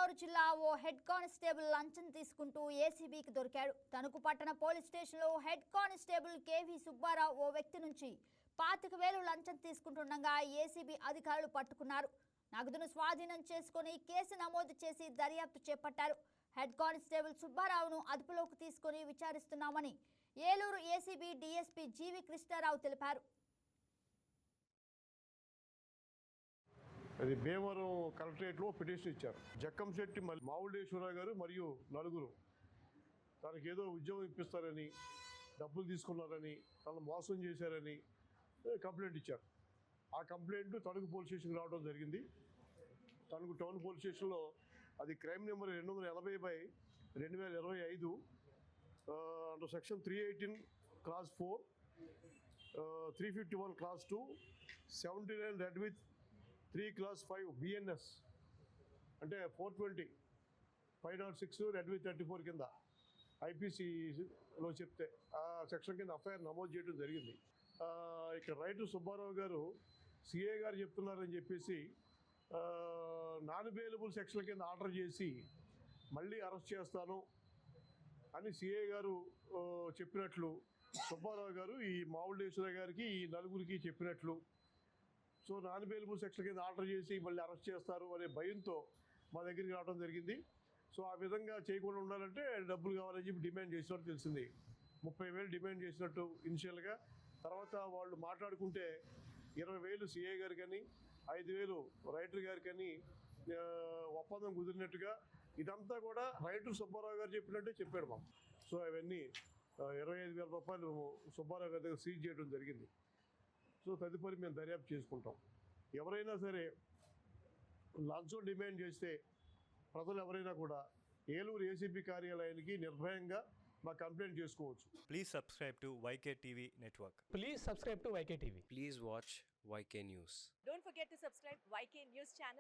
ఏలూరు జిల్లా ఓ head constable లంచం తీసుకుంటూ ఏసీబీకి దొరికాడు. తణుకు పట్టణ పోలీస్ స్టేషన్లో హెడ్ కానిస్టేబుల్ కేవీ సుబ్బారావు ఓ వ్యక్తి నుంచి 25,000 లంచం తీసుకుంటుండగా ఏసీబీ అధికారులు పట్టుకున్నారు. నగదును స్వాధీనం చేసుకుని కేసు నమోదు చేసి దర్యాప్తు చేపట్టారు. హెడ్ కానిస్టేబుల్ సుబ్బారావును అదుపులోకి తీసుకుని విచారిస్తున్నామని ఏలూరు ఏసీబీ డీఎస్పీ జీవి కృష్ణారావు తెలిపారు. అది భీమవరం కలెక్టరేట్లో పిటిషన్ ఇచ్చారు. జక్కంశెట్టి మావుల్డేశ్వరరావు గారు మరియు నలుగురు తనకి ఏదో ఉద్యోగం ఇప్పిస్తారని, డబ్బులు తీసుకున్నారని, తనను మోసం చేశారని కంప్లైంట్ ఇచ్చారు. ఆ కంప్లైంట్ తణుకు పోలీస్ స్టేషన్కి రావడం జరిగింది. తణుకు టౌన్ పోలీస్ స్టేషన్లో అది crime number 280/2025 under section 318 class 4, 351 class 2, 79 red with 3 class 5 BNS అంటే 420 506 రెడ్ విత్ 34 కింద ఐపీసీలో చెప్తే ఆ సెక్షన్ కింద ఎఫ్ఐఆర్ నమోదు చేయడం జరిగింది. ఇక్కడ రైటర్ సుబ్బారావు గారు సిఏ గారు చెప్తున్నారని చెప్పేసి నాన్ అవైలబుల్ సెక్షన్ కింద ఆర్డర్ చేసి మళ్ళీ అరెస్ట్ చేస్తాను అని సిఏ గారు చెప్పినట్లు సుబ్బారావు గారు ఈ మావుల్డేశ్వర గారికి ఈ నలుగురికి చెప్పినట్లు. సో నాన్ అవైలబుల్ సెక్షన్ కింద ఆర్డర్ చేసి మళ్ళీ అరెస్ట్ చేస్తారు అనే భయంతో మా దగ్గరికి రావడం జరిగింది. సో ఆ విధంగా చేయకుండా ఉండాలంటే డబ్బులు కావాలని చెప్పి డిమాండ్ చేసినట్టు తెలిసింది. 30,000 డిమాండ్ చేసినట్టు ఇనిషియల్గా. తర్వాత వాళ్ళు మాట్లాడుకుంటే 20,000 సిఏ గారికి అని 5,000 రైటర్ గారికి అని ఒప్పందం కుదిరినట్టుగా ఇదంతా కూడా రైటర్ సుబ్బారావు గారు చెప్పినట్టే చెప్పాడు మాకు. సో అవన్నీ 25,000 రూపాయలు సుబ్బారావు గారి దగ్గర సీజ్ చేయడం జరిగింది. సో తదుపరి మేము దర్యాప్తు చేసుకుంటాం. ఎవరైనా సరే లంచం డిమాండ్ చేస్తే ప్రజలు ఎవరైనా కూడా ఏలూరు ఏసీబీ కార్యాలయానికి నిర్భయంగా మా కంప్లైంట్ చేసుకోవచ్చు. Please subscribe to YK TV Network. Please subscribe to YK TV. Please watch YK News. Don't forget to subscribe YK News channel.